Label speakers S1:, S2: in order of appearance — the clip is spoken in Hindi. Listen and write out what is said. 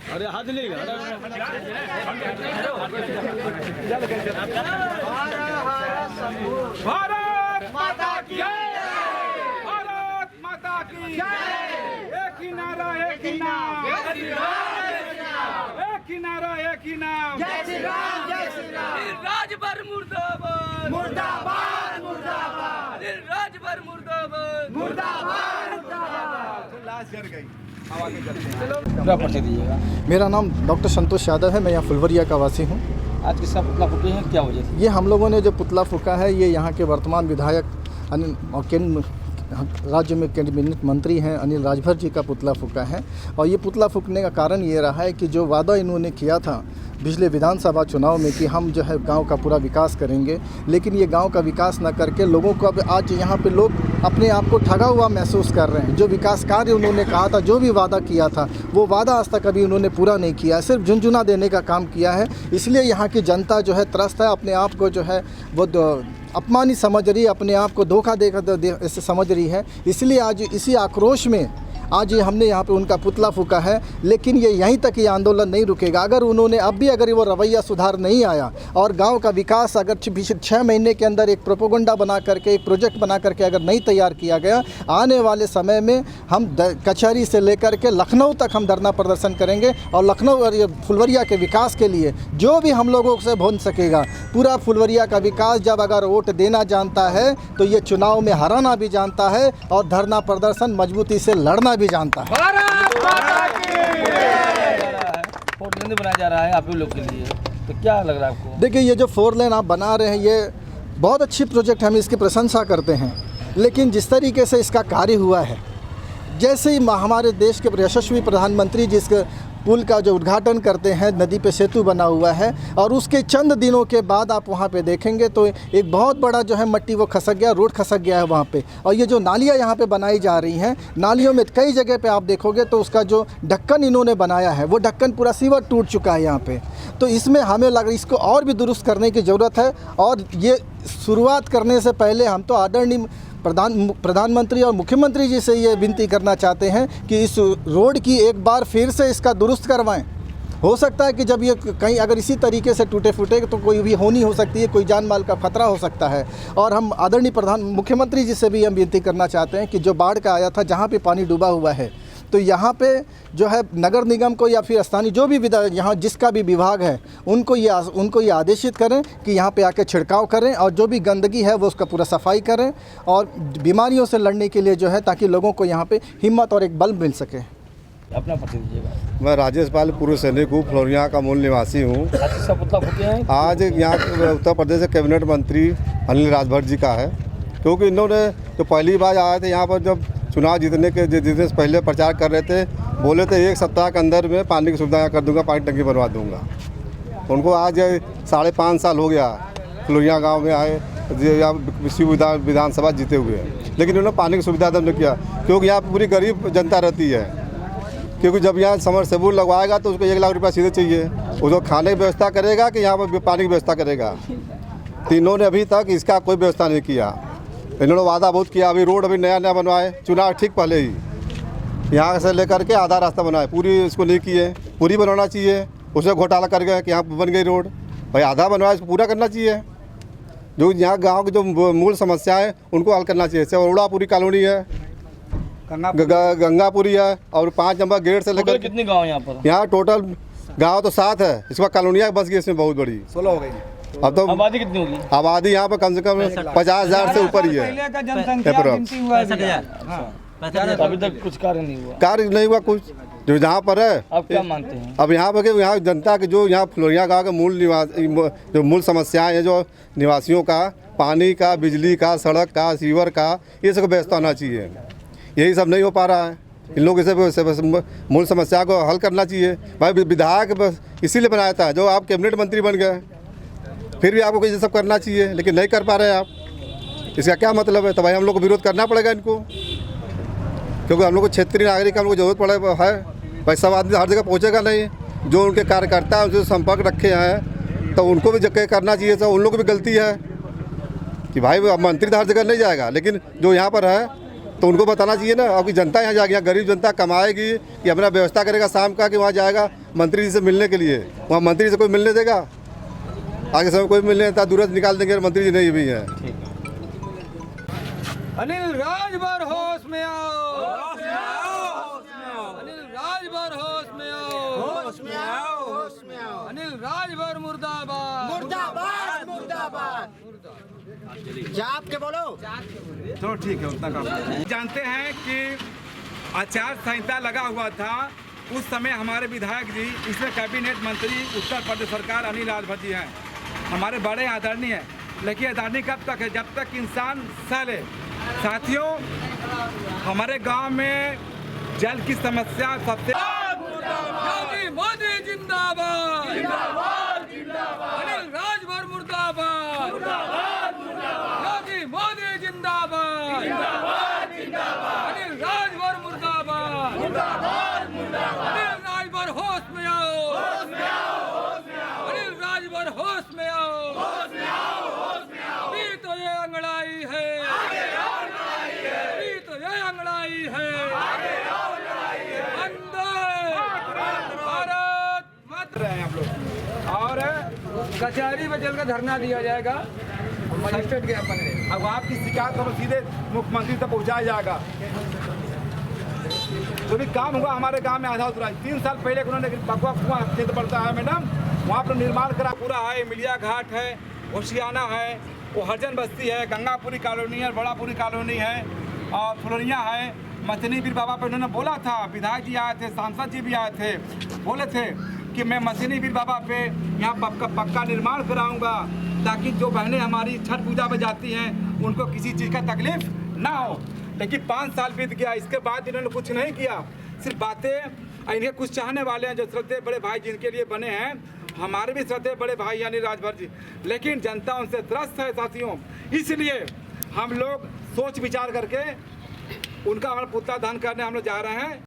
S1: अरे हाथ लेगा भारत माता की भारत माता की एक ही नारा एक ही नाम एक ही नारा एक ही नाम जय श्री राम राजभर मुर्दाबाद मुर्दाबाद मुर्दाबाद राजभर मुर्दाबाद मुर्दाबाद लास्ट जर गई।
S2: मेरा नाम डॉक्टर संतोष यादव है। मैं यहाँ फुलवरिया का वासी हूँ।
S3: आज किसका पुतला फूके हैं, क्या वजह से?
S2: ये हम लोगों ने जो पुतला फूका है ये यहाँ के वर्तमान विधायक राज्य में कैबिनेट मंत्री हैं अनिल राजभर जी का पुतला फूका है। और ये पुतला फूकने का कारण ये रहा है कि जो वादा इन्होंने किया था पिछले विधानसभा चुनाव में कि हम जो है गांव का पूरा विकास करेंगे, लेकिन ये गांव का विकास न करके लोगों को अब आज यहाँ पे लोग अपने आप को ठगा हुआ महसूस कर रहे हैं। जो विकास कार्य उन्होंने कहा था, जो भी वादा किया था, वो वादा आज तक अभी उन्होंने पूरा नहीं किया, सिर्फ झुनझुना देने का काम किया है। इसलिए यहाँ की जनता जो है त्रस्त है, अपने आप को जो है वो अपमानित समझ रही है, अपने आप को धोखा देकर समझ रही है। इसलिए आज इसी आक्रोश में आज ये हमने यहाँ पे उनका पुतला फूका है। लेकिन ये यहीं तक ये आंदोलन नहीं रुकेगा। अगर उन्होंने अब भी अगर वो रवैया सुधार नहीं आया और गांव का विकास अगर 6 महीने के अंदर एक प्रोपोगंडा बना करके, एक प्रोजेक्ट बना करके अगर नहीं तैयार किया गया, आने वाले समय में हम कचहरी से लेकर के लखनऊ तक हम धरना प्रदर्शन करेंगे। और लखनऊ और फुलवरिया के विकास के लिए जो भी हम लोगों से बन सकेगा, पूरा फुलवरिया का विकास जब अगर वोट देना जानता है तो ये चुनाव में हराना भी जानता है और धरना प्रदर्शन मजबूती से लड़ना भी जानता है।
S3: फोर लेन बनाया जा रहा है आप लोग के लिए, तो क्या लग रहा है आपको?
S2: देखिए, ये जो 4 लेन आप बना रहे हैं ये बहुत अच्छी प्रोजेक्ट, हम इसकी प्रशंसा करते हैं। लेकिन जिस तरीके से इसका कार्य हुआ है, जैसे ही हमारे देश के यशस्वी प्रधानमंत्री जिसके पुल का जो उद्घाटन करते हैं, नदी पे सेतु बना हुआ है, और उसके चंद दिनों के बाद आप वहाँ पे देखेंगे तो एक बहुत बड़ा जो है मट्टी वो खसक गया, रोड खसक गया है वहाँ पे। और ये जो नालियाँ यहाँ पे बनाई जा रही हैं, नालियों में कई जगह पे आप देखोगे तो उसका जो ढक्कन इन्होंने बनाया है वो ढक्कन पूरा सीवर टूट चुका है यहाँ पे। तो इसमें हमें लग रहा है इसको और भी दुरुस्त करने की ज़रूरत है। और ये शुरुआत करने से पहले हम तो आदरणीय प्रधानमंत्री और मुख्यमंत्री जी से ये विनती करना चाहते हैं कि इस रोड की एक बार फिर से इसका दुरुस्त करवाएं। हो सकता है कि जब ये कहीं अगर इसी तरीके से टूटे फूटे तो कोई भी हानि हो सकती है, कोई जान माल का खतरा हो सकता है। और हम आदरणीय मुख्यमंत्री जी से भी हम विनती करना चाहते हैं कि जो बाढ़ का आया था, जहाँ पे पानी डूबा हुआ है, तो यहाँ पे जो है नगर निगम को या फिर स्थानीय जो भी यहाँ जिसका भी विभाग है उनको ये आदेशित करें कि यहाँ पे आके छिड़काव करें और जो भी गंदगी है वो उसका पूरा सफाई करें और बीमारियों से लड़ने के लिए जो है, ताकि लोगों को यहाँ पे हिम्मत और एक बल मिल सके।
S3: अपना पता दीजिएगा।
S4: मैं राजेश पाल पूर्व सैनिक हूँ, फुलवरिया का मूल निवासी हूँ। आज यहाँ उत्तर प्रदेश के कैबिनेट मंत्री अनिल राजभर जी का है, क्योंकि इन्होंने जो पहली बार आए थे यहाँ पर, जब चुनाव जीतने से पहले प्रचार कर रहे थे, बोले थे 1 सप्ताह के अंदर में पानी की सुविधा कर दूंगा, पानी टंकी बनवा दूंगा। उनको आज 5.5 साल हो गया फुलवरिया गांव में आए, विधानसभा जीते हुए, लेकिन उन्होंने पानी की सुविधा तब नहीं किया, क्योंकि यहाँ पूरी गरीब जनता रहती है। क्योंकि जब यहाँ समरसेबुल लगवाएगा तो उसको 1 लाख रुपया सीधे चाहिए, उसको खाने की व्यवस्था करेगा कि यहाँ पर पानी की व्यवस्था करेगा। तीनों ने अभी तक इसका कोई व्यवस्था नहीं किया। इन्होंने वादा बहुत किया, अभी रोड अभी नया बनवाए, चुनाव ठीक पहले ही यहाँ से लेकर के आधा रास्ता बनाए, पूरी इसको नहीं किए। पूरी बनवाना चाहिए, उसमें घोटाला कर गए कि यहाँ बन गई रोड, भाई आधा बनवाए, इसको पूरा करना चाहिए। जो यहाँ गांव की जो मूल समस्या है उनको हल करना चाहिए। सेवड़ापुरी कॉलोनी है, गंगापुरी है, और 5 नंबर गेट से लेकर
S3: कितने गाँव यहाँ पर?
S4: यहाँ टोटल गाँव तो 7 है, इसमें कॉलोनियाँ बस गई, इसमें बहुत बड़ी
S3: 16 हो गई।
S4: अब तो
S3: आबादी कितनी होगी?
S4: आबादी यहाँ पर कम से कम 50,000 से ऊपर ही है।
S3: अभी तक कुछ कार्य
S4: नहीं हुआ कुछ जो जहाँ पर है।
S3: आप क्या मानते हैं?
S4: अब यहाँ पर यहाँ जनता के जो यहाँ फुलवरिया गाँव के जो मूल समस्याएं हैं, जो निवासियों का, पानी का, बिजली का, सड़क का, सीवर का, ये सब व्यवस्था होना चाहिए। यही सब नहीं हो पा रहा है। इन लोग इसे मूल समस्या को हल करना चाहिए। भाई विधायक बस इसीलिए बनाया था, जो आप कैबिनेट मंत्री बन गए, फिर भी आपको ये सब करना चाहिए, लेकिन नहीं कर पा रहे आप। इसका क्या मतलब है? तो भाई हम लोग को विरोध करना पड़ेगा इनको, क्योंकि हम लोग को क्षेत्रीय नागरिक, हम लोग को जरूरत पड़े है। भाई सब आदमी हर जगह पहुँचेगा नहीं, जो उनके कार्यकर्ता उनसे संपर्क रखे हैं तो उनको भी जगह करना चाहिए। तो उन लोग की भी गलती है कि भाई मंत्री तो हर जगह नहीं जाएगा, लेकिन जो यहाँ पर है तो उनको बताना चाहिए ना। अब की जनता यहाँ जाएगी, यहाँ गरीब जनता कमाएगी कि अपना व्यवस्था करेगा शाम का कि वहाँ जाएगा मंत्री जी से मिलने के लिए। वहाँ मंत्री से कोई मिलने देगा? आगे समय कोई मिलने देता, तुरंत निकाल देंगे मंत्री जी नहीं भी है।
S1: अनिल राजभर होश में आओ, अनिल राजभर होश में आओ, अनिल राजभर मुर्दाबाद,
S5: मुर्दाबाद मुर्दाबाद। जाप के बोलो।
S6: चलो ठीक है, उतना काम। जानते हैं कि आचार संहिता लगा हुआ था उस समय हमारे विधायक जी, इसमें कैबिनेट मंत्री उत्तर प्रदेश सरकार अनिल राजभर जी हैं, हमारे बड़े आदरणीय हैं। लेकिन आदरणीय कब तक है? जब तक इंसान सह ले। साथियों, हमारे गांव में जल की समस्या सबसे
S1: योगी मोदी जिंदाबाद, अनिल राजभर मुर्दाबाद, योगी मोदी जिंदाबाद, अनिल राजभर मुर्दाबाद, अनिल राजभर होश में आओ, अनिल राजभर होश में आओ। अभी तो ये अंगड़ाई है, अभी तो ये अंगड़ाई है। वंदे भारत मातरम।
S6: रहे हैं हम लोग। और
S1: कचहरी में चलकर धरना दिया जाएगा मजिस्ट्रेट के अपने।
S6: अब आपकी शिकायत हम सीधे मुख्यमंत्री तक पहुंचाया जाएगा। जो भी काम हुआ हमारे गांव में आधा अधूरा। 3 साल पहले उन्होंने बकुआ कुआं क्षेत्र पड़ता है मैडम, वहाँ पर निर्माण करा पूरा है। मिलिया घाट है, होशियाना है, वो हरजन बस्ती है, गंगापुरी कॉलोनी है, बड़ापुरी कॉलोनी है और फुलरिया है। मछली वीर बाबा पे उन्होंने बोला था, विधायक जी आए थे, सांसद जी भी आए थे, बोले थे कि मैं मछली वीर बाबा पे यहाँ पक्का निर्माण कराऊंगा ताकि जो बहनें हमारी छठ पूजा में जाती हैं उनको किसी चीज़ का तकलीफ ना हो। लेकिन 5 साल बीत गया, इसके बाद इन्होंने कुछ नहीं किया, सिर्फ बातें। इनके कुछ चाहने वाले हैं जो श्रद्धेय बड़े भाई जिनके लिए बने हैं, हमारे भी श्रद्धेय बड़े भाई यानी राजभर जी, लेकिन जनता उनसे त्रस्त है साथियों। इसलिए हम लोग सोच विचार करके उनका हमारा पुतला दान करने हम लोग जा रहे हैं।